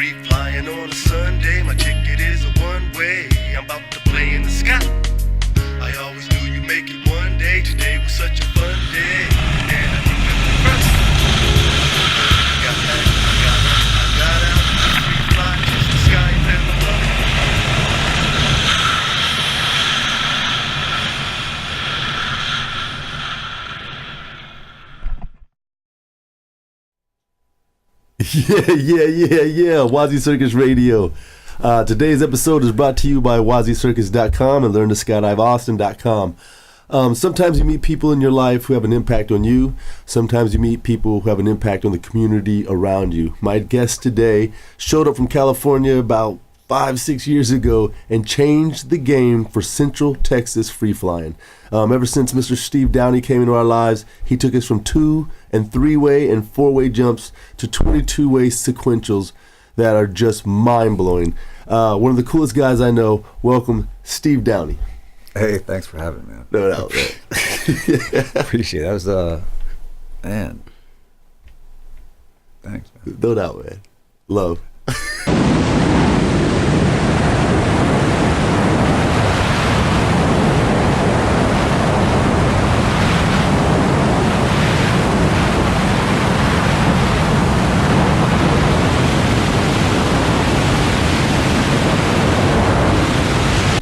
free flying on a Sunday. My ticket is a one-way. I'm about to play in the sky. I always knew you'd make it one day. Today was such a fun day. And I think I'm the first. I got out, free fly, just the sky and the love. Yeah. WazzyCircus Radio. Today's episode is brought to you by WazzyCircus.com and LearnToSkydiveAustin.com. Sometimes you meet people in your life who have an impact on you. Sometimes you meet people who have an impact on the community around you. My guest today showed up from California about 5-6 years ago and changed the game for Central Texas free flying. Ever since Mr. Steve Downey came into our lives, he took us from 2- and 3-way and 4-way jumps to 22-way sequentials that are just mind-blowing. One of the coolest guys I know. Welcome, Steve Downey. Hey, thanks for having me, man. No doubt, man. Appreciate it. That was, man. Thanks, man. No doubt, man. Love.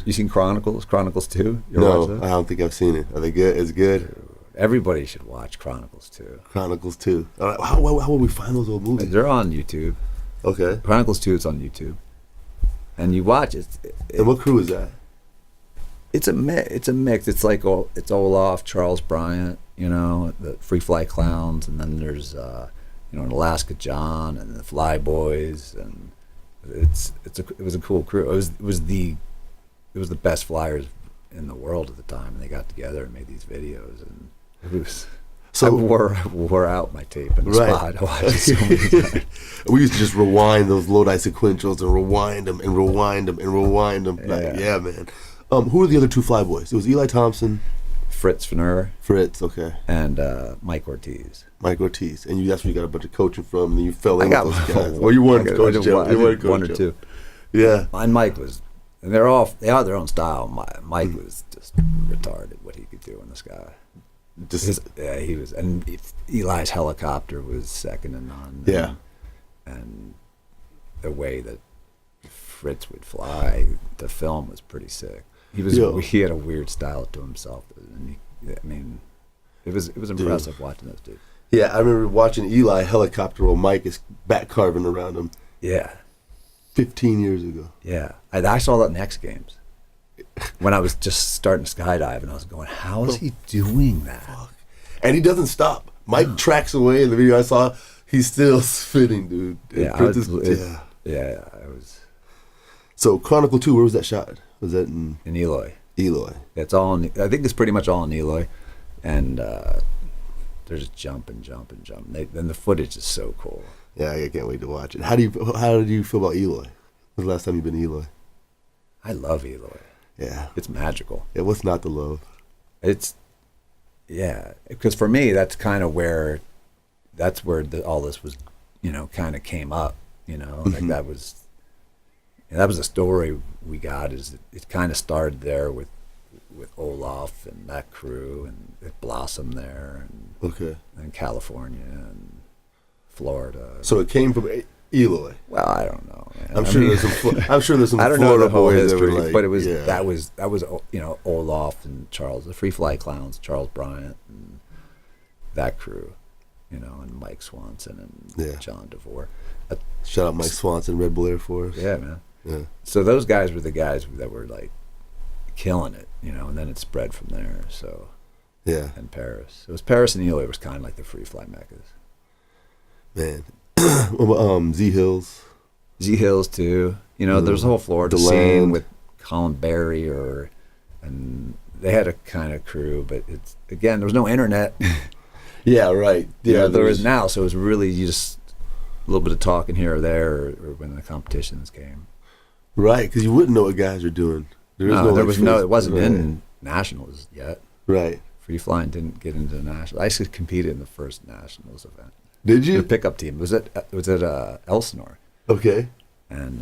You seen Chronicles? Chronicles 2? No, I don't think I've seen it. Are they good? It's good. Everybody should watch Chronicles 2. Chronicles 2. How will we find those old movies? They're on YouTube. Okay. Chronicles 2 is on YouTube. And you watch it. And what crew is that? It's a mix. It's like it's Olaf, Charles Bryant, the Free Fly Clowns, and then there's an Alaska John and the FlyBoys, and it was a cool crew. It was the best flyers in the world at the time, and they got together and made these videos, and it was. So I wore out my tape in the spot. I watched it so many times. We used to just rewind those Lodi Sequentials and rewind them and rewind them and rewind them. Yeah, man. Who are the other two FlyBoys? It was Eli Thompson, Fritz Fenner, okay, and Mike Ortiz. And that's where you got a bunch of coaching from, and then you fell in with those guys. Well, you wanted to coach Joe. You wanted one or two. Yeah. And Mike was. And they have their own style. Mike was just retarded what he could do in the sky. He was, and Eli's helicopter was second to none. Yeah, and the way that Fritz would fly, the film was pretty sick. He had a weird style to himself, and it was impressive watching those dudes. Yeah, I remember watching Eli helicopter while Mike is back carving around him. Yeah. 15 years ago. Yeah, I saw that in X Games when I was just starting to skydive, and I was going, "How is he doing that?" Fuck. And he doesn't stop. Mike tracks away in the video I saw. He's still spinning, dude. Yeah, I was. So Chronicle 2, where was that shot? Was that in Eloy? Eloy. It's all. I think it's pretty much all in Eloy, and they're just jumping. Then the footage is so cool. Yeah, I can't wait to watch it. How did you feel about Eloy? When's the last time you've been to Eloy? I love Eloy. Yeah. It's magical. Yeah, what's not to love? Because for me, that's kind of where, all this was, kind of came up, Mm-hmm. like that was a story we got. It kind of started there with Olaf and that crew, and it blossomed there, and California and Florida. So it came from Eloy. Well, I don't know, man. I'm sure there's some I don't know Florida the whole boys history, that were like, but that was Olaf and Charles, the Free Fly Clowns, Charles Bryant and that crew, and Mike Swanson and John DeVore. Shout out Mike Swanson, Red Bull Air Force. Yeah, man. Yeah. So those guys were the guys that were like killing it, and then it spread from there. So yeah, and Paris. It was Paris and Eloy was kind of like the free fly meccas. Man, Z Hills too. There's a whole Florida scene with Colin Berry, and they had a kind of crew, but there was no internet. Yeah, right. Yeah, there is now, so it was really just a little bit of talking here or there, or when the competitions came. Right, because you wouldn't know what guys are doing. It wasn't in nationals yet. Right. Free flying didn't get into nationals. I actually competed in the first nationals event. Did you? The pickup team was it Elsinore? Okay. And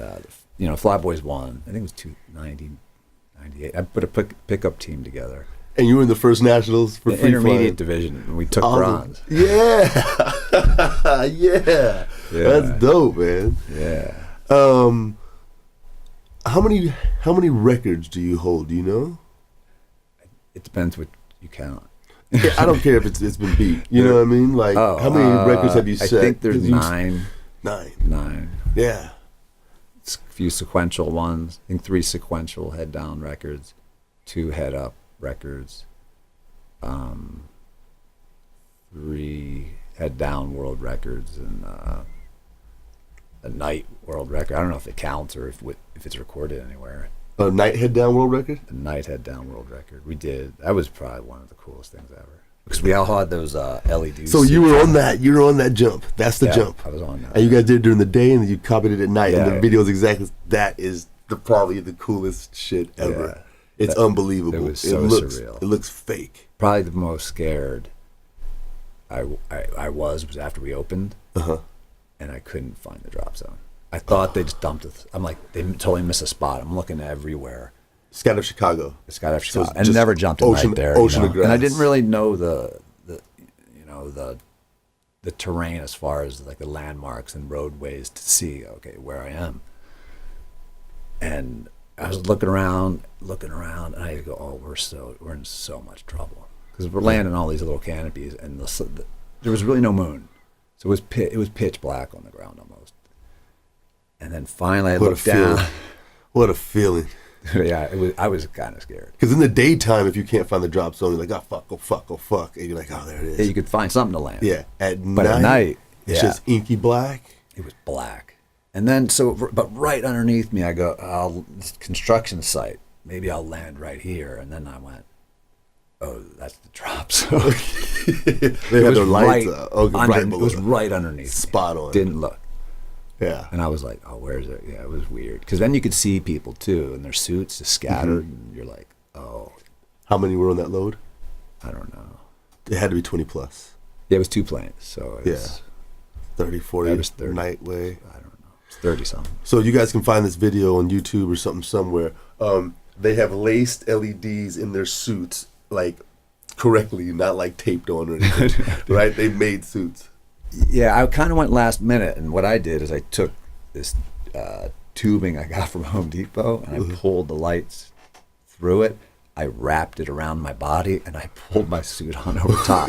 FlyBoys won. I think it was 98. I put a pickup team together. And you were in the first nationals for the free intermediate flying. division, and we took bronze. Yeah, yeah, that's dope, man. Yeah. How many records do you hold? Do you know? It depends what you count. Yeah, I don't care if it's been beat. You know what I mean? Like, how many records have you set? I think there's 9. 9. Yeah. A few sequential ones. I think 3 sequential head down records, 2 head up records, 3 head down world records, and a night world record. I don't know if it counts or if it's recorded anywhere. A night head down world record? A night head down world record. We did. That was probably one of the coolest things ever. Because we all had those LEDs. So you were on that. You were on that jump. That's the jump. I was on that. And you guys did it during the day, and then you copied it at night. Yeah. And the video is exactly that is probably the coolest shit ever. Yeah. It's unbelievable. It was so surreal. It looks fake. Probably the most scared I was after we opened, and I couldn't find the drop zone. I thought they just dumped it. I'm like, they totally missed a spot. I'm looking everywhere. Skydive Chicago. Skydive So Chicago. And never jumped at night there. Ocean of grass. And I didn't really know the terrain as far as like the landmarks and roadways to see, okay, where I am. And I was looking around, and I go, oh, we're in so much trouble. Because we're landing all these little canopies, and there was really no moon. So it was pitch black on the ground almost. And then finally I looked down. What a feeling. Yeah, I was kind of scared. Because in the daytime, if you can't find the drop zone, you're like, oh, fuck. And you're like, oh, there it is. Yeah, you could find something to land. Yeah. At night, it's just inky black. It was black. And then, but right underneath me, I go, this construction site. Maybe I'll land right here. And then I went, oh, that's the drop zone. They had their lights up. Okay, right below. It was right underneath. Spot on. Didn't look. Yeah. And I was like, oh, where is it? Yeah, it was weird. Because then you could see people, too, in their suits just scattered. And you're like, oh. How many were on that load? I don't know. It had to be 20 plus. Yeah, it was 2 planes. So it was 30, 40 it was 30. night way. I don't know. It's 30-something. So you guys can find this video on YouTube or something somewhere. They have laced LEDs in their suits, like, correctly, not like taped on or anything. Right? They made suits. Yeah, I kind of went last minute, and what I did is I took this tubing I got from Home Depot, and I pulled the lights through it. I wrapped it around my body, and I pulled my suit on over top.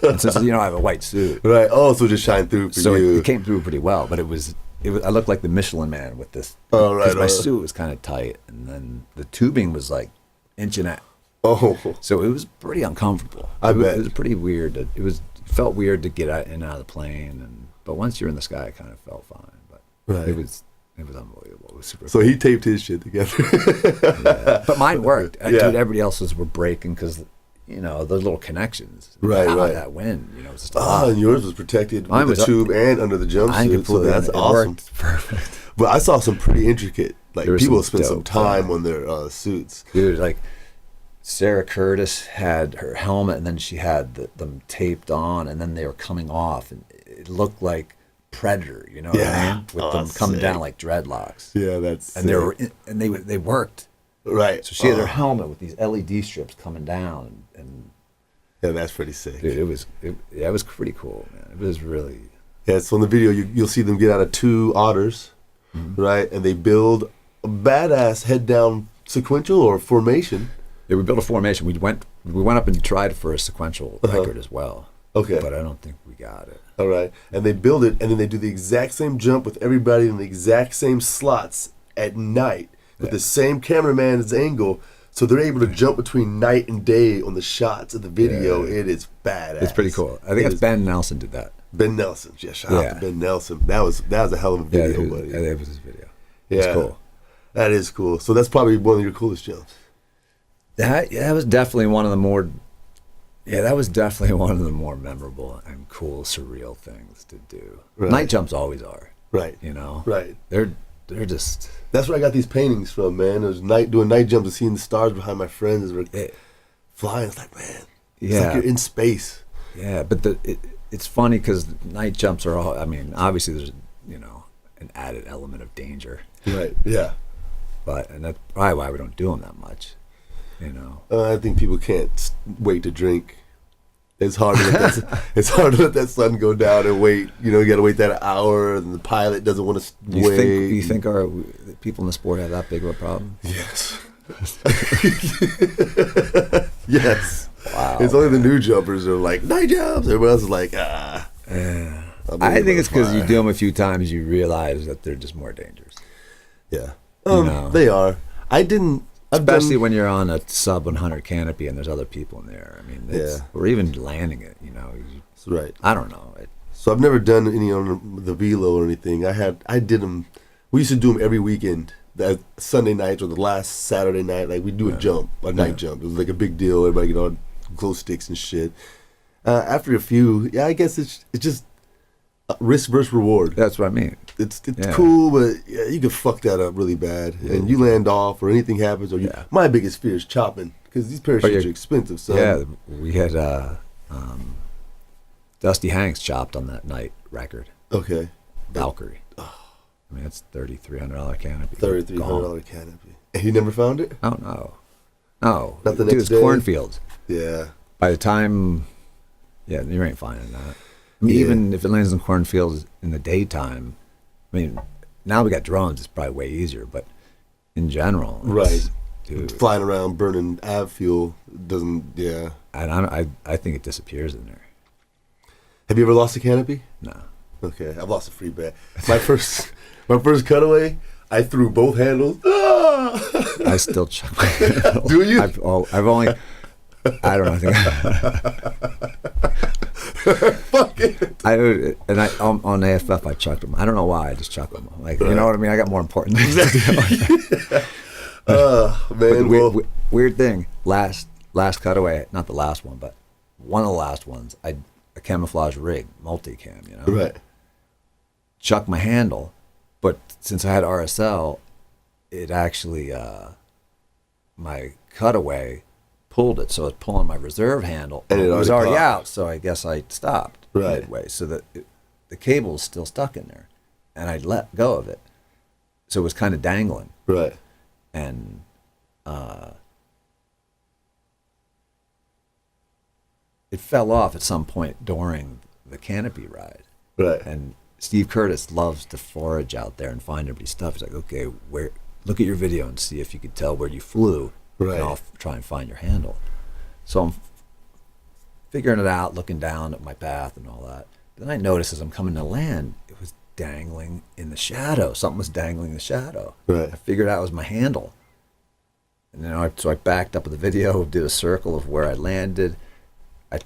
And since I have a white suit, right? Oh, so just shine through for so you. it came through pretty well. But it was I looked like the Michelin Man with this. Oh, right. Because my suit was kind of tight, and then the tubing was like inch and a half. Oh, so it was pretty uncomfortable. I bet it was pretty weird. It felt weird to get out in and out of the plane, but once you're in the sky, it kind of felt fine. But it was unbelievable. It was super. So he taped his shit together. Yeah. But mine worked. Dude, everybody else's were breaking because those little connections. Right. That wind. It was just a lot. And yours was protected with the tube and under the jumpsuit. So that's awesome. Worked perfect. But I saw some pretty intricate. Like people spent some time stuff on their suits. Dude, like Sarah Curtis had her helmet, and then she had them taped on, and then they were coming off, and it looked like Predator, what I mean? With them coming down like dreadlocks. Yeah, that's and they worked. Right. So she had her helmet with these LED strips coming down, and yeah, that's pretty sick. Dude, it was pretty cool, man. It was really. Yeah, so in the video you'll see them get out of 2 otters, right, and they build a badass head down sequential or formation. Yeah, we built a formation. We went up and tried for a sequential record as well. Okay. But I don't think we got it. All right. And they build it, and then they do the exact same jump with everybody in the exact same slots at night with the same cameraman's angle. So they're able to jump between night and day on the shots of the video. Yeah. It is badass. It's pretty cool. I think it's Ben Nelson did that. Ben Nelson. Yeah, shout out to Ben Nelson. That was a hell of a video, buddy. Yeah, that was his video. Yeah. It's cool. That is cool. So that's probably one of your coolest jumps. That was definitely one of the more memorable and cool, surreal things to do. Right. Night jumps always are. Right. Right. They're just. That's where I got these paintings from, man. It was doing night jumps and seeing the stars behind my friends as we're flying. It's like, man, it's like you're in space. Yeah, but it's funny because night jumps are all. I mean, obviously there's an an added element of danger. Right. Yeah. And that's probably why we don't do them that much. I think people can't wait to drink. It's hard to let that sun go down and wait. You got to wait that hour, and the pilot doesn't want to wait. You think our people in the sport have that big of a problem? Yes. Yes. Wow. It's only the new jumpers are like, night jumps. Everybody else is like, ah. Yeah. I think it's because you do them a few times, you realize that they're just more dangerous. Yeah. They are. Especially when you're on a sub 100 canopy and there's other people in there. I mean, or even landing it, That's right. I don't know. So I've never done any on the velo or anything. I did them. We used to do them every weekend. That Sunday nights or the last Saturday night, like we do a night jump. It was like a big deal. Everybody get on glow sticks and shit. After a few, I guess it's just risk versus reward. That's what I mean. It's cool, but you can fuck that up really bad, and you land off or anything happens. Or my biggest fear is chopping because these parachutes are expensive. So yeah, we had Dusty Hanks chopped on that night record. Okay, Valkyrie. I mean, that's $3,300 canopy. $3,300 canopy. And you never found it? Oh no. Not the next day? Cornfields. Yeah. By the time, you ain't finding that. I mean, even if it lands in cornfields in the daytime, I mean, now we got drones, it's probably way easier, but in general. Right. Dude. Flying around burning av fuel doesn't, And I think it disappears in there. Have you ever lost a canopy? No. Okay, I've lost a free bet. My first cutaway, I threw both handles. I still check my handle. Do you? I've only, I don't know. Fuck it. On AFF I chucked them. I don't know why. I just chucked them. Like, you know what I mean? I got more important things to do. Man, weird thing. Last cutaway, not the last one, but one of the last ones. A camouflage rig, multicam. Right. Chucked my handle, but since I had RSL, it actually my cutaway pulled it, so it's pulling my reserve handle, and it was already out. So I guess I stopped midway, so that the cable is still stuck in there, and I let go of it, so it was kind of dangling. Right. And it fell off at some point during the canopy ride. Right. And Steve Curtis loves to forage out there and find everybody's stuff. He's like, okay, look at your video and see if you could tell where you flew. Right. And I'll try and find your handle. So I'm figuring it out, looking down at my path and all that. Then I noticed as I'm coming to land, it was dangling in the shadow. Something was dangling in the shadow. Right. I figured out it was my handle. And then so I backed up with the video, did a circle of where I landed. I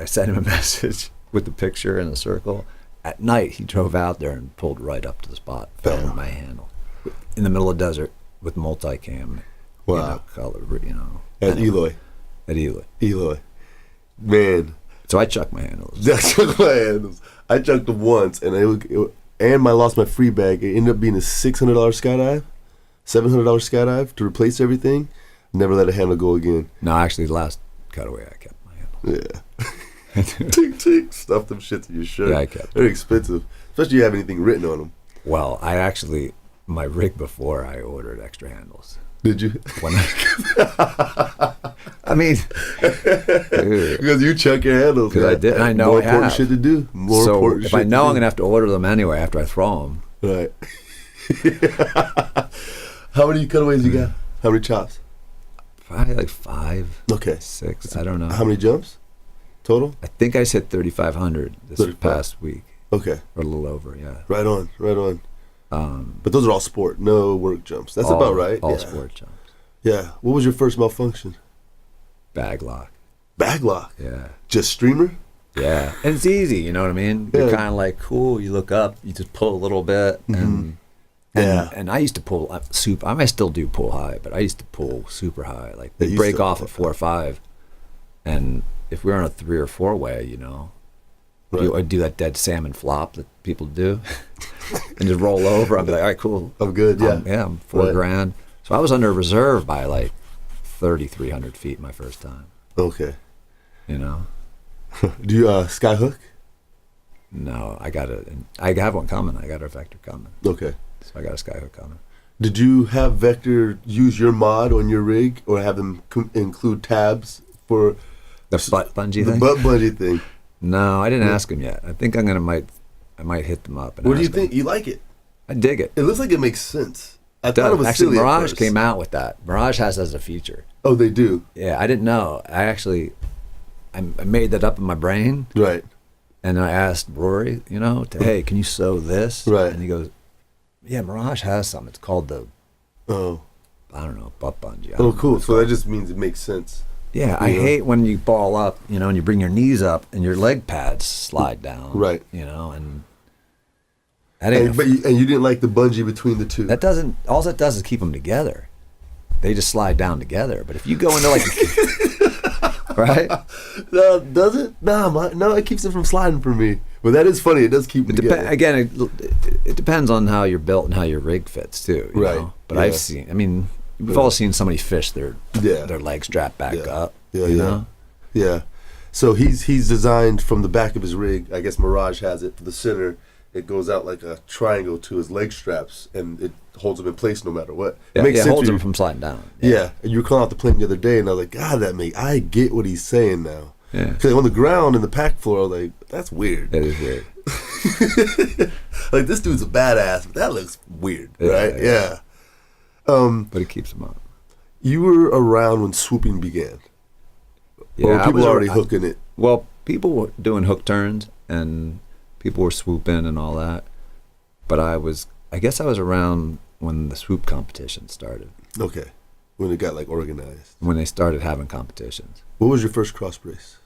sent him a message with the picture and the circle. At night, he drove out there and pulled right up to the spot, found my handle. In the middle of the desert with multicam. Wow. Color, At Eloy. At Eloy. Eloy. Man. So I chucked my handles. I chucked my handles. I chucked them once, and I lost my free bag. It ended up being a $600 skydive, $700 skydive to replace everything. Never let a handle go again. No, actually, the last cutaway, I kept my handle. Yeah. Tick, stuff them shits in your shirt. Yeah, I kept. They're expensive, especially if you have anything written on them. Well, my rig before, I ordered extra handles. Did you? I mean, dude, because you chuck your handles. Because I did, and I know more I important have. shit to do. More so important if shit I know I'm do. gonna have to order them anyway after I throw them. Right. How many cutaways you got? How many chops? Probably like 5. Okay. 6. I don't know. How many jumps total? I think I hit 3,500 this past week. Okay. Or a little over, yeah. Right on. But those are all sport, no work jumps. That's about right. All sport jumps. Yeah. What was your first malfunction? Bag lock. Bag lock? Yeah. Just streamer? Yeah. And it's easy, you know what I mean? You're kind of like, cool, you look up, you just pull a little bit, and I used to pull super. I might still do pull high, but I used to pull super high. Like they break off at 4 or 5, and if we were on a 3 or 4 way, I'd do that dead salmon flop that people do, and just roll over. I'd be like, all right, cool, I'm good. Yeah, I'm $4,000. So I was under reserve by like 3,300 feet my first time. Okay. Do you sky hook? No, I have one coming. I got a Vector coming. Okay. So I got a Skyhook coming. Did you have Vector use your mod on your rig, or have them include tabs for The butt bungee the thing? butt bungee thing? No, I didn't ask him yet. I think I might hit them up. And What do you ask 'em. think? You like it? I dig it. It looks like it makes sense. I It thought it does. was Actually, silly at Mirage first. came out with that. Mirage has that as a feature. Oh, they do. Yeah, I didn't know. I made that up in my brain, Right. and I asked Rory, hey, can you sew this? Right. And he goes, yeah, Mirage has some. It's called the, Oh. I don't know, butt bungee. I Oh, don't know cool. what it's So called. that just means it makes sense. Yeah, I hate when you ball up, and you bring your knees up and your leg pads slide down. Right. And that ain't. And you didn't like the bungee between the two. That doesn't. All that does is keep them together. They just slide down together. But if you go into like, right? Does it? No, it keeps it from sliding for me. But that is funny. It does keep them together. Again, it depends on how you're built and how your rig fits too. You Right. know? But Yeah. We've all seen somebody fish their Yeah. legs strapped back Yeah. up. Yeah, you yeah. know? Yeah. So he's designed from the back of his rig. I guess Mirage has it for the center. It goes out like a triangle to his leg straps, and it holds him in place no matter what. Yeah, It makes it sense. holds when them from sliding down. Yeah. And you were calling out the plane the other day, and I was like, God, I get what he's saying now. Yeah. Because on the ground in the pack floor, I was like, that's weird. It is weird. Like, this dude's a badass, but that looks weird, Yeah, right? yeah. Yeah. But it keeps them up. You were around when swooping began. Or Yeah, were people already hooking it? Well, people were doing hook turns and people were swooping and all that. But I guess I was around when the swoop competition started. Okay. When it got, like, organized. When they started having competitions. What was your first cross brace?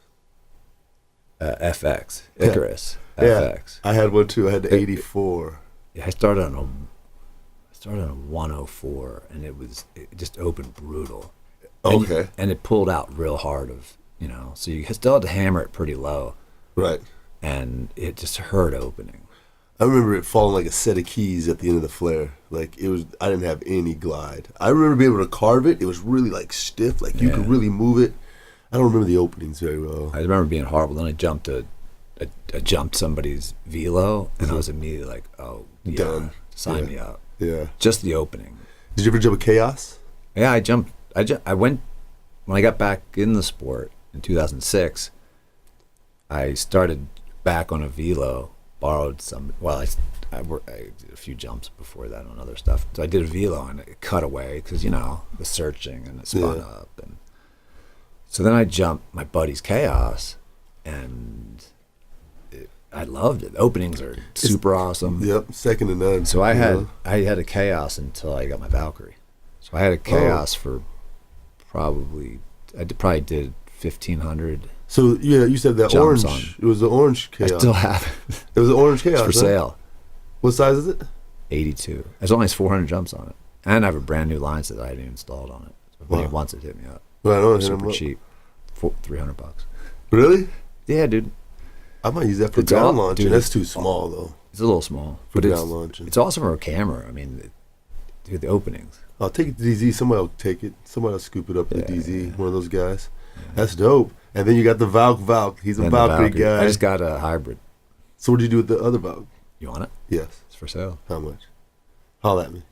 FX, Yeah. Icarus, Yeah, FX. I had one too. I had the 84. Yeah, I started on a 104, and it just opened brutal. Okay. And it pulled out real hard so you still had to hammer it pretty low, Right. and it just hurt opening. I remember it falling like a set of keys at the end of the flare. Like, I didn't have any glide. I remember being able to carve it. It was really, like, stiff. Like, you could really move it. I don't remember the openings very well. I remember being horrible. Then I jumped somebody's velo, and I was immediately like, "Oh, yeah, Done. sign Yeah. me up." Yeah. Just the opening. Did you ever jump a chaos? Yeah, I jumped. I went when I got back in the sport in 2006. I started back on a velo. Borrowed some. Well, I did a few jumps before that on other stuff. So I did a velo and it cut away because the searching and it spun up, and so then I jumped my buddy's chaos, and I loved it. The openings are super awesome. Yep, second to none. So I Yeah. had a chaos until I got my Valkyrie. So I had a chaos for probably did 1,500. So yeah, you said that Jumps orange. on. It was the orange chaos. I still have it. It was the orange chaos. It's for huh? sale. What size is it? 82. As long as 400 jumps on it, and I have a brand new line set that I hadn't even installed on it. So if Wow. anyone wants it, hit me up. Well, I don't hit Super him up. cheap, $300. Really? Yeah, dude. I might use that for It's ground all- launching. dude, That's it's too small though. It's a little small, For but ground launching. it's awesome for a camera. I mean, dude, the openings. I'll take it to DZ. Somebody will take it. Somebody will scoop it up to Yeah, DZ. yeah. One of those guys. That's dope. And then you got the Valk. He's a And the Valkyrie Valkyrie. guy. I just got a hybrid. So what do you do with the other Valk? You want it? Yes. It's for sale. How much? Holla at me.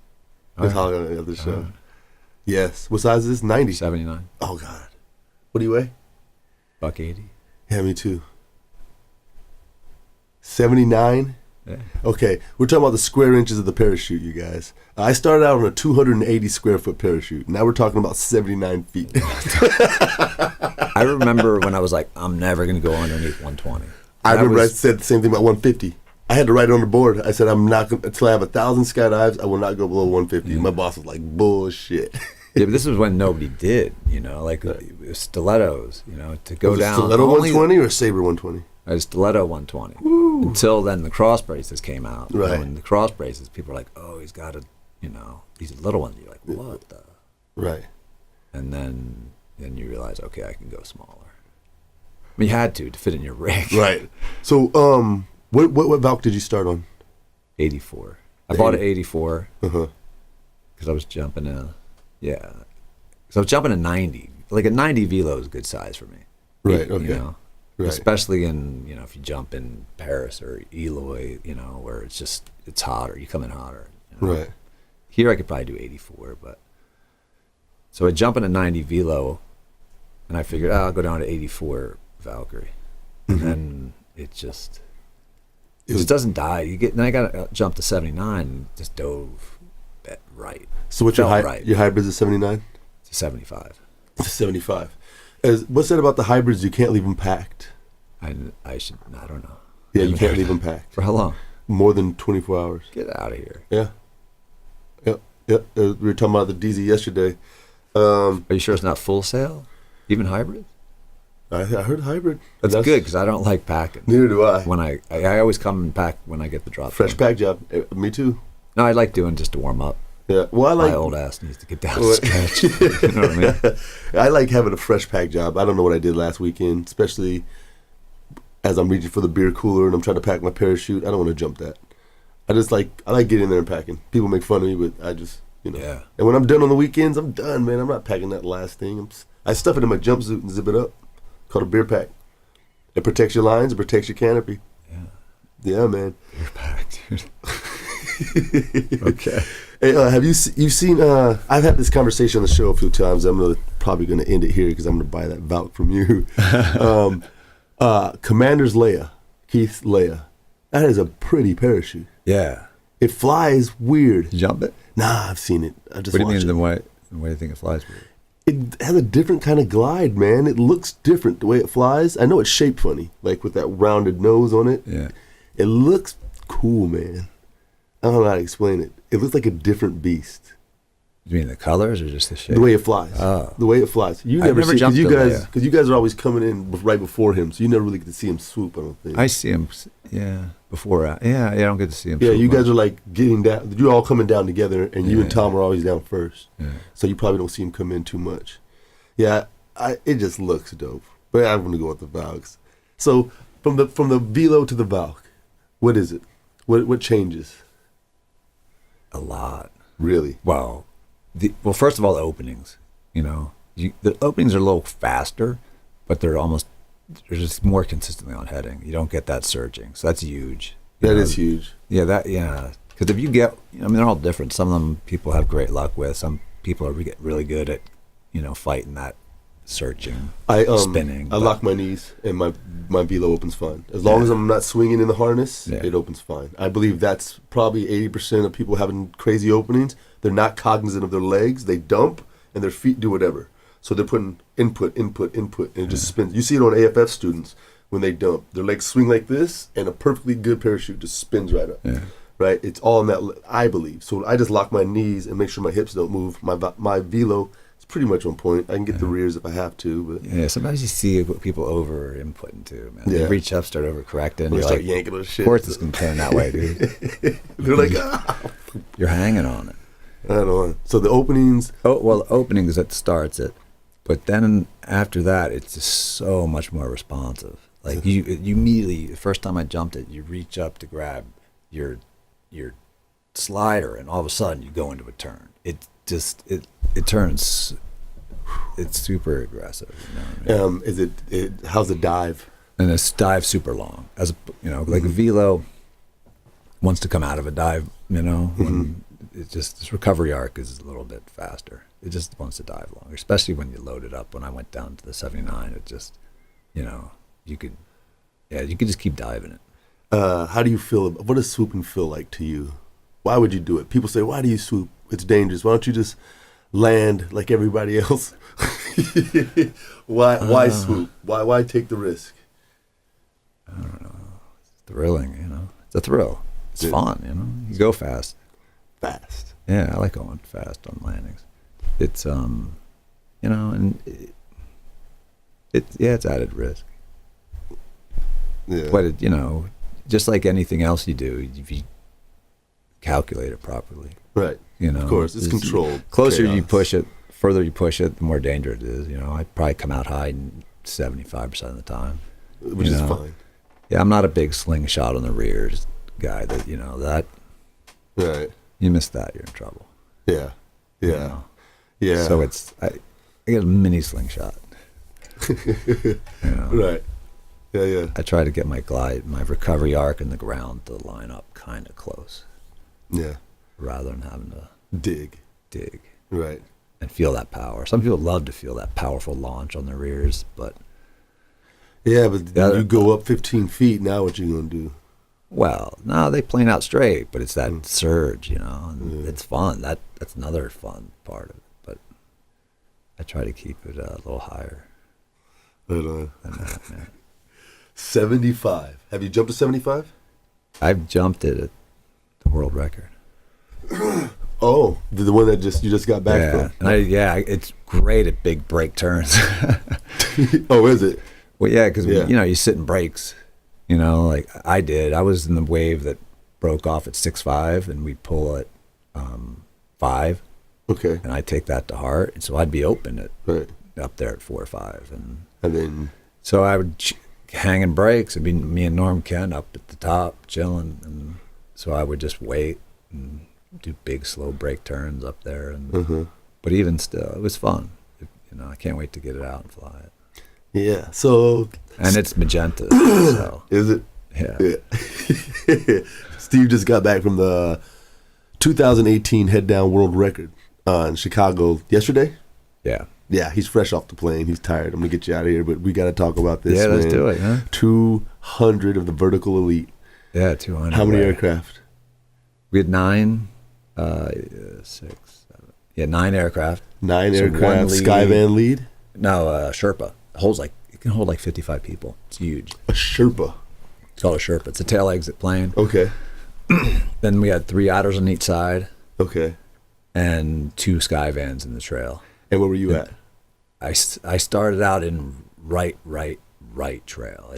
All Let's right. holler at the other show. All right. Yes. What size is this? 90. 79, Oh God. What do you weigh? $180. Yeah, me too. 79. Yeah. Okay, we're talking about the square inches of the parachute, you guys. I started out on a 280 square foot parachute. Now we're talking about 79 feet. I remember when I was like, I'm never going to go underneath 120. I remember I was- said the same thing about 150. I had to write it on the board. I said, I'm not going until I have 1,000 skydives, I will not go below 150. My boss was like, bullshit. Yeah, but this is when nobody did, like it was stilettos, to go Was it down. Stiletto only- 120 or Sabre 120? I was stiletto 120. Until then, the cross braces came out. Right. When the cross braces, people are like, oh, he's got these little ones. You're like, what the? Right. And then you realize, okay, I can go smaller. I mean, you had to fit in your rig. Right. So, what Valk did you start on? 84. I bought an 84 Uh-huh. because I was jumping because I was jumping a 90. Like a 90 velo is a good size for me. Right, okay. Right. Especially in, if you jump in Paris or Eloy, where it's hotter. You come in hotter. Right. Here I could probably do 84, but so I jump in a 90 velo, and I figured I'll go down to 84 Valkyrie, and then it just doesn't die. Then I got to jump to 79, and just dove right. So what's your hybrid's a 79? It's a 75. It's a 75. What's that about the hybrids? You can't leave them packed. I don't know. Yeah, you can't leave them packed. For how long? More than 24 hours. Get out of here. Yeah. Yep. We were talking about the DZ yesterday. Are you sure it's not full sail? Even hybrid? I heard hybrid. That's good because I don't like packing. Neither do I. When I always come and pack when I get the drop. Fresh pack job. Me too. No, I like doing just to warm up. Yeah. Well, my old ass needs to get down to scratch. You know what I mean? I like having a fresh pack job. I don't know what I did last weekend, especially as I'm reaching for the beer cooler and I'm trying to pack my parachute. I don't want to jump that. I like getting in there and packing. People make fun of me, but I just, Yeah. And when I'm done on the weekends, I'm done, man. I'm not packing that last thing. I stuff it in my jumpsuit and zip it up. Called a beer pack. It protects your lines. It protects your canopy. Yeah. Yeah, man. Beer pack, dude. Okay. Hey, have you've seen? I've had this conversation on the show a few times. I'm probably gonna end it here because I'm gonna buy that Valk from you. Commander's Keith's Leia. That is a pretty parachute. Yeah. It flies weird. Did you jump it? Nah, I've seen it. I just What do you mean watched the way do you think it flies weird? it has a different kind of glide, man. It looks different the way it flies. I know it's shaped funny, like with that rounded nose on it. Yeah. It looks cool, man. I don't know how to explain it. It looks like a different beast. You mean the colors or just the shape? The way it flies. Oh. The way it flies. You I've never never see jumped because you guys are always coming in right before him, so you never really get to see him swoop. I don't think. I see him. Yeah. Before. Yeah. I don't get to see him. Yeah, swoop you guys much. are like getting down. You're all coming down together, and you and Tom are always down first. Yeah. So you probably don't see him come in too much. Yeah, it just looks dope. But I'm gonna go with the Valks. So from the Velo to the Valk, what is it? What changes? A lot. Really? Well, first of all, the openings. The openings are a little faster, but they're just more consistently on heading. You don't get that surging, so that's huge. That is huge. Yeah, because if you get, they're all different. Some of them people have great luck with. Some people are really good at, fighting that searching, spinning. I lock my knees and my velo opens fine. As long as I'm not swinging in the harness, it opens fine. I believe that's probably 80% of people having crazy openings. They're not cognizant of their legs. They dump and their feet do whatever. So they're putting input, and it just spins. You see it on AFF students when they dump. Their legs swing like this, and a perfectly good parachute just spins right up. Yeah. Right? It's all in that, I believe. So I just lock my knees and make sure my hips don't move. My velo is pretty much on point. I can get the rears if I have to. But sometimes you see people over inputting too, man. Yeah. They reach up, start over correcting. They You're start like, yanking those shit. Of course it's going to turn that way, dude. They're like, You're hanging on it. I don't know. So the openings. Oh, well, the openings that starts it. But then after that, it's just so much more responsive. Like you immediately, the first time I jumped it, you reach up to grab your slider, and all of a sudden you go into a turn. It turns. It's super aggressive. Is it? How's the dive? And it's dive super long. Like a velo wants to come out of a dive. When its recovery arc is a little bit faster. It just wants to dive longer, especially when you load it up. When I went down to the 79, it just, you could just keep diving it. How do you feel? What does swooping feel like to you? Why would you do it? People say, why do you swoop? It's dangerous. Why don't you just land like everybody else? Why swoop? Why take the risk? I don't know. It's thrilling, It's a thrill. It's fun, You go fast. Fast. Yeah, I like going fast on landings. It's and it's added risk. Yeah. But just like anything else you do, if you calculate it properly. Right. Of course, it's controlled. Closer chaos. you push it, further you push it, the more dangerous it is. I probably come out high 75% of the time. Which is fine. Yeah, I'm not a big slingshot on the rears guy. That. Right. You miss that, you're in trouble. Yeah. Yeah. Yeah. So I get a mini slingshot. Right. Yeah. I try to get my recovery arc and the ground to line up kind of close. Yeah. Rather than having to dig. Right. And feel that power. Some people love to feel that powerful launch on their rears, but yeah, but you go up 15 feet. Now, what you gonna do? Well, no, they plane out straight, but it's that surge, and it's fun. That's another fun part of it. But I try to keep it a little higher. Than that, man. 75. Have you jumped to 75? I've jumped it at the world record. Oh, the one that you just got back from. And it's great at big brake turns. Oh, is it? Well, yeah, because you sit in brakes. Like I did. I was in the wave that broke off at 6.5, and we pull at 5. Okay. And I take that to heart, and so I'd be open at up there at 4 or 5, and then so I would hang in brakes. It'd be me and Norm Kent up at the top chilling, and so I would just wait and do big slow brake turns up there, and but even still, it was fun. I can't wait to get it out and fly it. Yeah. So. And it's magenta. So. Is it? Yeah. Steve just got back from the 2018 head down world record in Chicago yesterday. Yeah. Yeah, he's fresh off the plane. He's tired. I'm gonna get you out of here, but we got to talk about this. Yeah, let's do it. Huh? 200 of the vertical elite. Yeah, 200. How many aircraft? We had 9, 6, 7. Yeah, 9 aircraft. 9 aircraft. Skyvan lead. No, Sherpa. It can hold like 55 people. It's huge. A Sherpa. It's called a Sherpa. It's a tail exit plane. Okay. Then we had 3 otters on each side. Okay. And 2 Skyvans in the trail. And where were you at? I started out in right trail.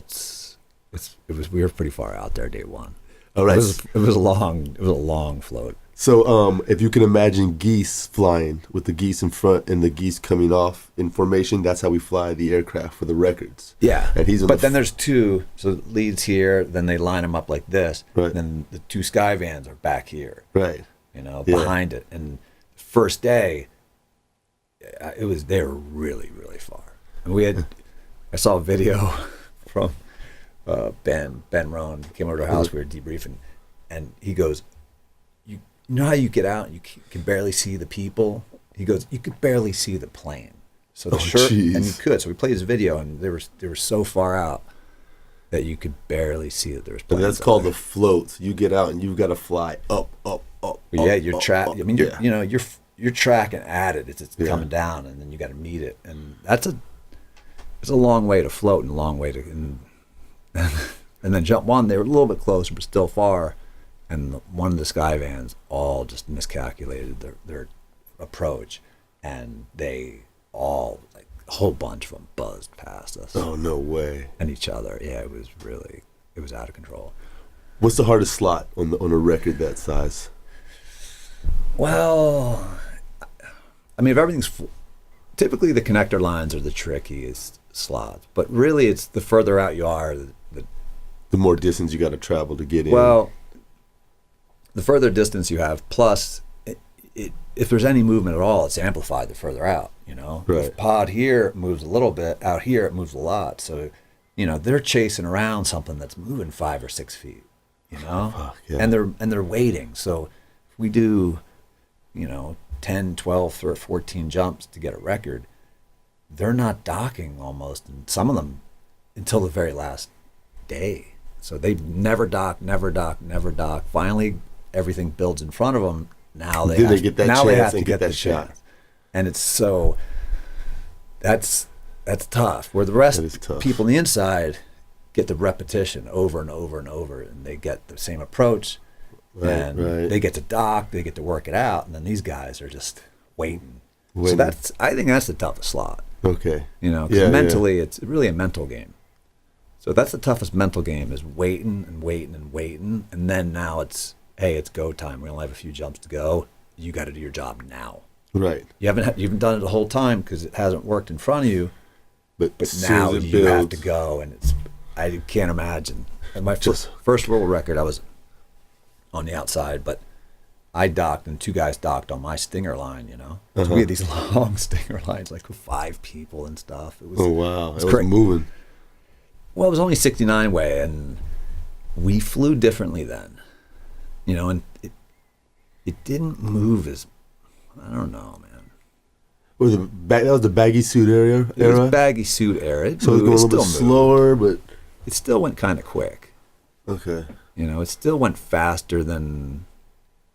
We were pretty far out there day one. All right. It was a long float. So if you can imagine geese flying with the geese in front and the geese coming off in formation, that's how we fly the aircraft for the records. Yeah. And but then there's 2, so leads here, then they line them up like this. Right. Then the 2 Skyvans are back here. Right. Behind it. And first day, they were really, really far. And I saw a video from Ben Rohn, came over to our house, we were debriefing, and he goes, you know how you get out and you can barely see the people? He goes, you could barely see the plane. So and you could. So we played his video, and they were so far out that you could barely see that there was planes. And that's called the float. You get out and you've got to fly up. Yeah, you're trapped. I mean, you're tracking at it. It's coming down, and then you got to meet it, and it's a long way to float and a long way to and then jump one. They were a little bit closer, but still far. And one of the Skyvans all just miscalculated their approach, and they all, like a whole bunch of them, buzzed past us. Oh, no way! And each other. Yeah, it was out of control. What's the hardest slot on a record that size? Well, I mean, if everything's typically the connector lines are the trickiest slots, but really it's the further out you are, the more distance you got to travel to get in. Well, the further distance you have, plus if there's any movement at all, it's amplified the further out. Right. If pod here moves a little bit, out here it moves a lot. So, they're chasing around something that's moving 5 or 6 feet. Fuck, yeah. And they're waiting. So if we do 10, 12, or 14 jumps to get a record, they're not docking almost, and some of them until the very last day. So they never dock. Finally, everything builds in front of them. Now they have to get that shot. And it's so that's tough. Where the rest people on the inside get the repetition over and over and over, and they get the same approach. Right. They get to dock, they get to work it out, and then these guys are just waiting. So I think that's the toughest slot. Okay. Because mentally it's really a mental game. So that's the toughest mental game, is waiting, and then now it's, hey, it's go time. We only have a few jumps to go. You got to do your job now. Right. You haven't done it the whole time because it hasn't worked in front of you. But now you have to go, and I can't imagine. And my first world record, I was on the outside, but I docked, and 2 guys docked on my stinger line, So we had these long stinger lines, like with 5 people and stuff. It was, oh, wow. It was moving. Well, it was only 69 way, and we flew differently then, you know, and it didn't move as, I don't know, man. That was the baggy suit era? It was baggy suit era. So it was going a little bit slower, but... It still went kind of quick. Okay. You know, it still went faster than...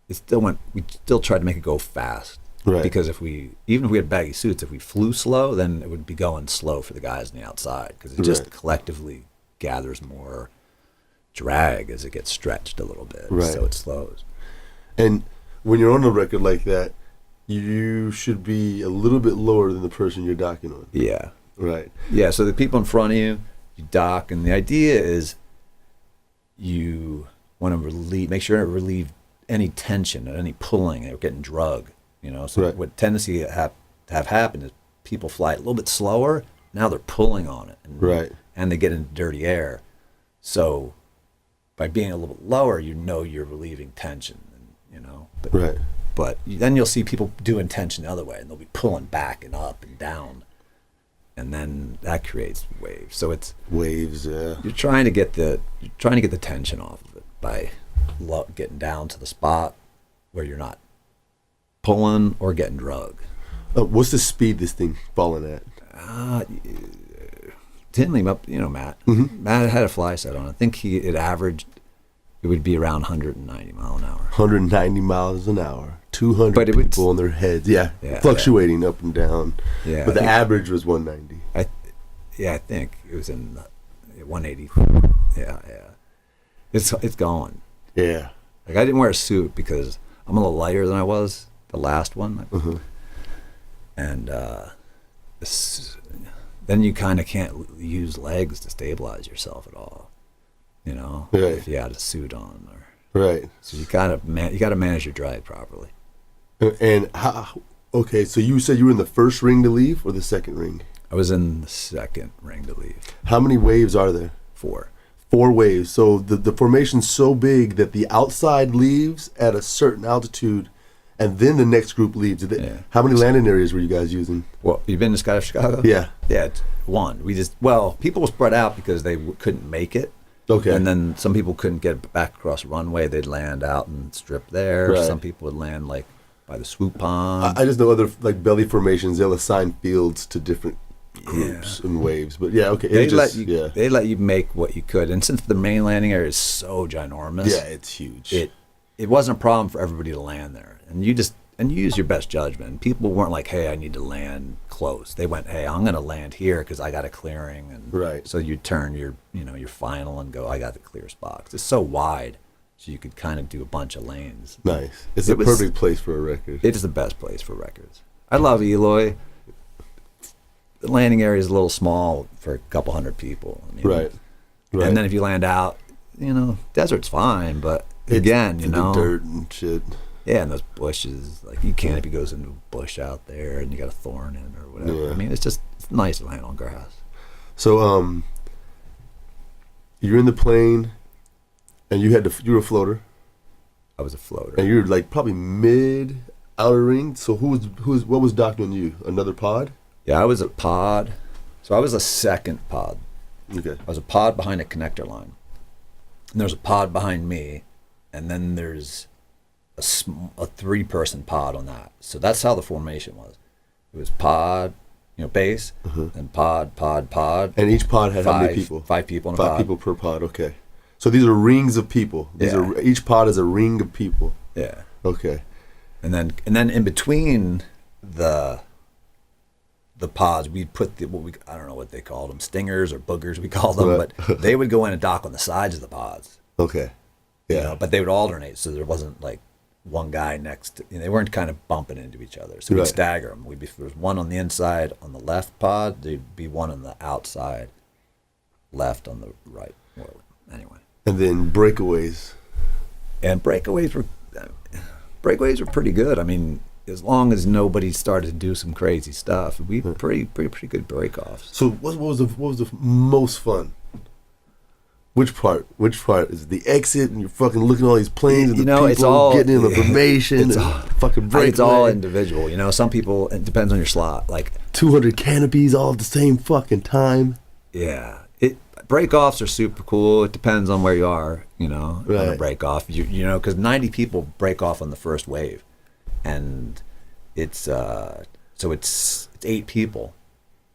we still tried to make it go fast. Right. Because even if we had baggy suits, if we flew slow, then it would be going slow for the guys on the outside, because it just collectively gathers more drag as it gets stretched a little bit. Right. So it slows. And when you're on a record like that, you should be a little bit lower than the person you're docking on. Yeah. Right. Yeah, so the people in front of you dock, and the idea is you want to make sure to relieve any tension or any pulling or getting drug, you know. So what tendency to have happen is people fly a little bit slower, now they're pulling on it, and they get into dirty air. So by being a little bit lower, you know you're relieving tension, you know. But then you'll see people doing tension the other way, and they'll be pulling back and up and down, and then that creates waves. So it's waves. Yeah. You're trying to get the tension off of it by getting down to the spot where you're not pulling or getting drug. What's the speed this thing falling at? Tinley up, you know, Matt. Mm-hmm. Matt had a fly set on. I think it would be around 190 mile an hour. 190 miles an hour. 200 people on their heads. Yeah. Fluctuating up and down. Yeah. But the average was 190. I think it was in 180. Yeah. It's going. Yeah. Like, I didn't wear a suit because I'm a little lighter than I was the last one. Mm-hmm. And then you kind of can't use legs to stabilize yourself at all, you know, if you had a suit on. So you got to manage your drag properly. And okay, so you said you were in the first ring to leave or the second ring? I was in the second ring to leave. How many waves are there? 4. 4 waves. So the formation's so big that the outside leaves at a certain altitude, and then the next group leaves. How many landing areas were you guys using? Well, you've been to Skydive Chicago? Yeah. Yeah, it's 1. People were spread out because they couldn't make it. Okay. And then some people couldn't get back across the runway. They'd land out and strip there. Right. Some people would land like by the swoop pond. I just know other like belly formations, they'll assign fields to different groups and waves. But okay. They let you make what you could. And since the main landing area is so ginormous. Yeah, it's huge. It wasn't a problem for everybody to land there. And you use your best judgment. And people weren't like, hey, I need to land close. They went, hey, I'm going to land here because I got a clearing. And so you turn your final and go, I got the clear spot. It's so wide, so you could kind of do a bunch of lanes. Nice. It's a perfect place for a record. It is the best place for records. I love Eloy. The landing area is a little small for a couple hundred people. I mean, right. And then if you land out, desert's fine, but again, the dirt and shit. Yeah, and those bushes, like your canopy goes into a bush out there, and you got a thorn in or whatever. Yeah. I mean, it's nice to land on grass. So, you're in the plane, and you were a floater. I was a floater, and you're like probably mid outer ring. So what was docked on you? Another pod? Yeah, I was a pod. So I was a second pod. Okay. I was a pod behind a connector line, and there's a pod behind me, and then there's a 3-person pod on that. So that's how the formation was. It was pod, base, and pod. And each pod had how many people? 5 people in a pod. 5 people per pod, okay. So these are rings of people. Each pod is a ring of people. Yeah. Okay. And then in between the pods, we put I don't know what they called them, stingers or boogers we called them, but they would go in and dock on the sides of the pods. Okay. Yeah. But they would alternate, so there wasn't like one guy next to, they weren't kind of bumping into each other. So we'd stagger them. If there was one on the inside on the left pod, there'd be one on the outside left on the right. Well, anyway. And then breakaways. And breakaways were pretty good. I mean, as long as nobody started to do some crazy stuff, we pretty good break-offs. So what was the most fun? Which part? Is it the exit and you're fucking looking at all these planes and the people it's all, getting in the formation and fucking breakaway? It's all individual. Some people, it depends on your slot. Like 200 canopies all at the same fucking time. Yeah. break-offs are super cool. It depends on where you are, on a Right. break-off. Because 90 people break off on the first wave. And it's 8 people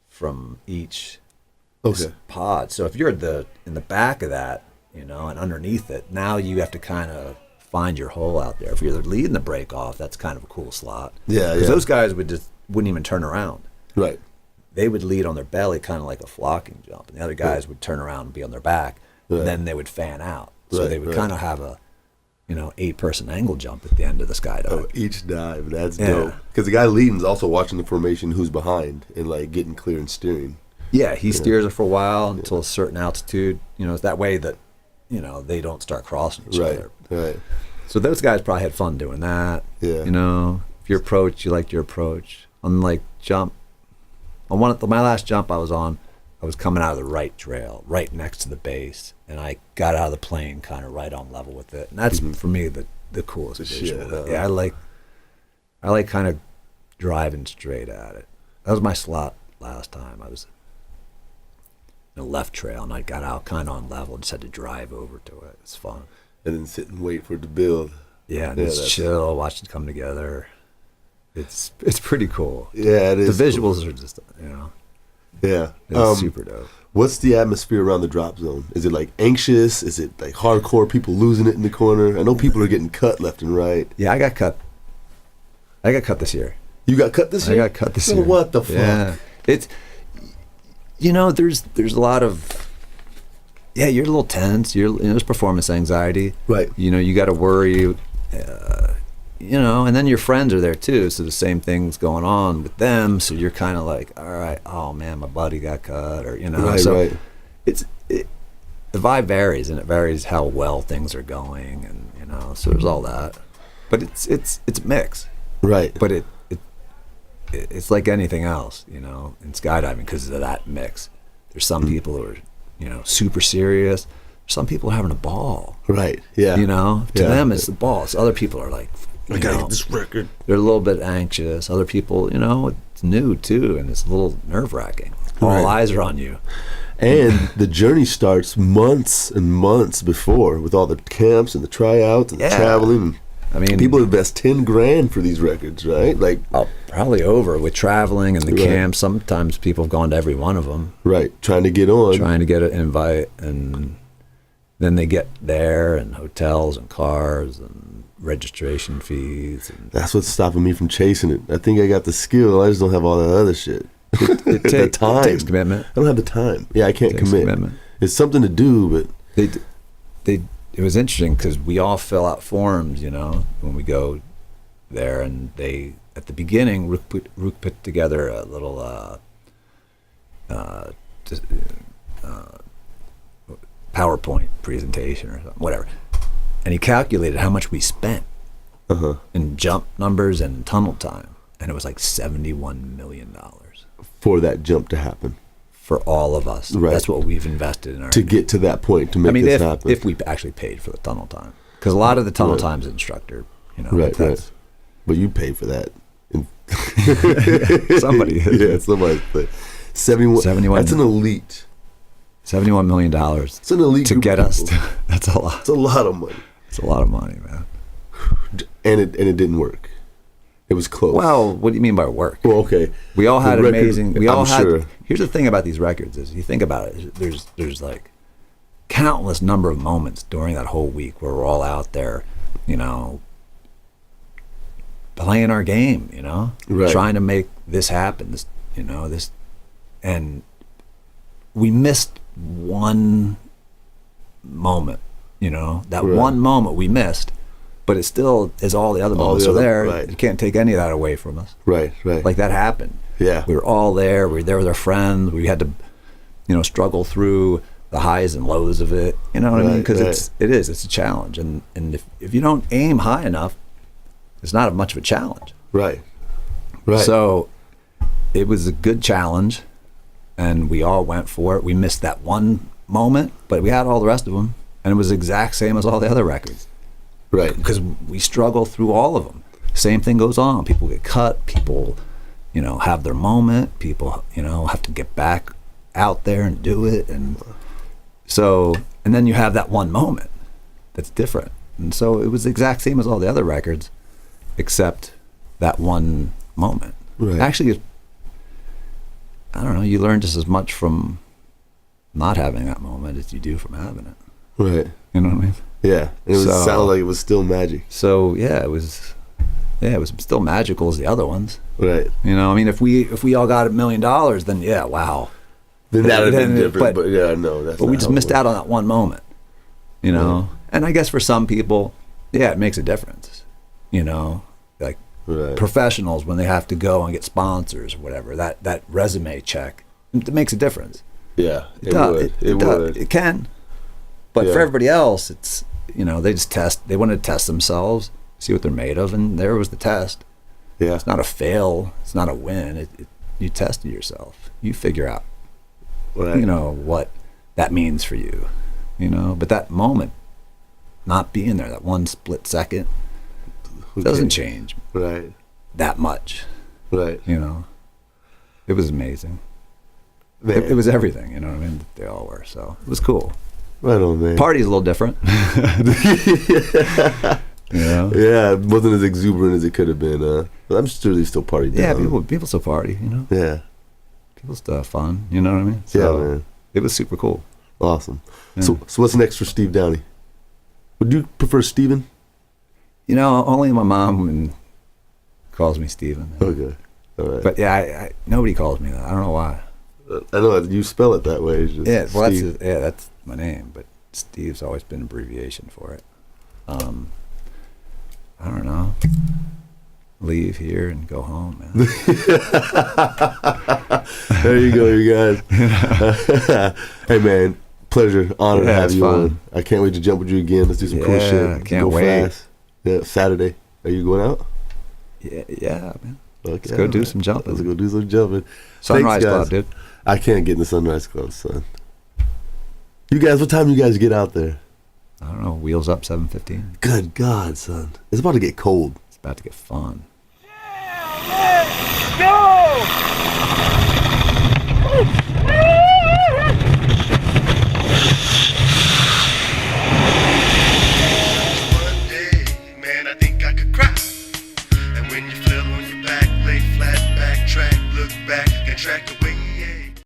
from each pod. So if you're in the back of that, and underneath it, now you have to kind of find your hole out there. If you're leading the break-off, that's kind of a cool slot. Yeah, Because those guys wouldn't even turn around. Right. They would lead on their belly, kind of like a flocking jump, and the other guys would turn around and be on their back. Right. And then they would fan out, so Right, they would right. kind of have a, 8-person angle jump at the end of the skydive. Oh, each dive. That's Yeah. dope. Because the guy leading is also watching the formation, who's behind, and like getting clear and steering. Yeah, he steers it for a while until a certain altitude. It's that way that, they don't start crossing each Right. other. Right. So those guys probably had fun doing that. Yeah. If your approach, you liked your approach. On jump, on my last jump I was on, I was coming out of the right trail, right next to the base, and I got out of the plane kind of right on level with it. And that's for me the coolest visual. shit. Yeah, I like kind of driving straight at it. That was my slot last time. I was in a left trail, and I got out kind of on level and just had to drive over to it. It's fun. And then sit and wait for it to build. Yeah, and Yeah, just that's- chill, watch it come together. It's pretty cool. Yeah, it is. The visuals are just, Yeah. it's super dope. What's the atmosphere around the drop zone? Is it like anxious? Is it like hardcore people losing it in the corner? I know people are getting cut left and right. Yeah, I got cut. This year. You got cut this I year? got cut this Oh, year. what the fuck? Yeah, it's there's a lot of you're a little tense. There's performance anxiety. Right. You got to worry. And then your friends are there too, so the same thing's going on with them. So you're kind of like, all right, oh man, my buddy got cut, or Right, so right. the vibe varies, and it varies how well things are going, and so there's all that. But it's a mix. Right. But it's like anything else, in skydiving, because of that mix. There's some people who are, super serious. Some people are having a ball. Right. Yeah. To Yeah. them it's the ball. So other people are like, I gotta get this record. they're a little bit anxious. Other people, it's new too, and it's a little nerve-wracking. All Right. eyes are on you. And the journey starts months and months before with all the camps and the tryouts and the Yeah. traveling. I mean, People invest $10,000 for these records, right? Like, probably over with traveling and the Right. camps. Sometimes people have gone to every one of them, right, trying to get on. trying to get an invite, and then they get there, and hotels and cars and registration fees. And That's what's stopping me from chasing it. I think I got the skill. I just don't have all that other shit. it The time. takes commitment. I don't have the time. Yeah, I can't It takes commit. commitment. It's something to do, but It was interesting because we all fill out forms, when we go there, and they, at the beginning, Rook put together a little PowerPoint presentation or something, whatever, and he calculated how much we spent in jump numbers and tunnel time, and it was like $71 million for that jump to happen, for all of us. Right. That's what we've invested in our. to get to that point, to make this happen. if we actually paid for the tunnel time, because a lot of the tunnel Right. time's instructor, Right, that's- But you pay for that. Somebody is. Yeah, somebody's pay. 71. 71. That's an elite. $71 million It's an elite to group get of us. people. That's a lot. It's a lot of money, It's a lot of money, man. and it didn't work. It was close. Well, what do you mean by work? Well, okay. We all had The record, amazing. We all I'm had. sure. Here's the thing about these records: is you think about it, there's like countless number of moments during that whole week where we're all out there, playing our game, Right. trying to make this happen. This, and we missed one moment. That Right. one moment we missed, but it still is all the other All moments the are other- there. right. You can't take any of that away from us. Right. Right. Like that happened. yeah. We were all there. We were there with our friends. We had to, struggle through the highs and lows of it. You know what I mean? Right, Because right. it's a challenge, and if you don't aim high enough, it's not much of a challenge. Right. Right. So it was a good challenge, and we all went for it. We missed that one moment, but we had all the rest of them, and it was the exact same as all the other records. right. Because we struggle through all of them. Same thing goes on. People get cut. People, have their moment. People, have to get back out there and do it. And So, and then you have that one moment that's different. And so it was the exact same as all the other records, except that one moment. Right. Actually, I don't know, you learn just as much from not having that moment as you do from having it. Right. You know what I mean? Yeah. It sounded like it was still magic. So yeah, it was still magical as the other ones. Right. You know, I mean, if we all got $1 million, then yeah, wow. Then that would have been different. But yeah, no, that's. But we just missed out on that one moment. You know, Right. and I guess for some people, yeah, it makes a difference. You know, like Right. professionals when they have to go and get sponsors or whatever, that resume check, it makes a difference. Yeah, It does. It would. It can. But Yeah. for everybody else, it's, you know, they want to test themselves, see what they're made of, and there was the test. Yeah. It's not a fail. It's not a win. You tested yourself. You figure out, Right. you know, what that means for you, you know. But that moment, not being there, that one split second, doesn't change Right. that much, Right. you know. It was amazing. Man. It was everything, you know what I mean? They all were, so it was cool. Right on, man. Party's a little different. You know? Yeah, it wasn't as exuberant as it could have been. But I'm sure they still party down. Yeah, people still party, you know. Yeah. People still have fun, you know what I mean? Yeah, So man. it was super cool. Awesome. Yeah. So what's next for Steve Downey? Would you prefer Steven? You know, only my mom calls me Steven. Okay. All right. But yeah, I nobody calls me that. I don't know why. I know that you spell it that way. It's just Yeah, well, Steve. that's my name, but Steve's always been an abbreviation for it. I don't know. Leave here and go home, man. There you go, you guys. Hey, man, pleasure, honor to Yeah, have it's you fun. on. I can't wait to jump with you again. Let's do some cool Yeah, shit. I can't Go wait. fast. Yeah, Saturday. Are you going out? Yeah, man. Okay, Let's go do some jumping. Let's go do some jumping. Sunrise Thanks, guys. Club, dude. I can't get in the Sunrise Club, son. You guys, what time you guys get out there? I don't know. Wheels up 7:15. Good God, son. It's about to get cold. It's about to get fun. Go!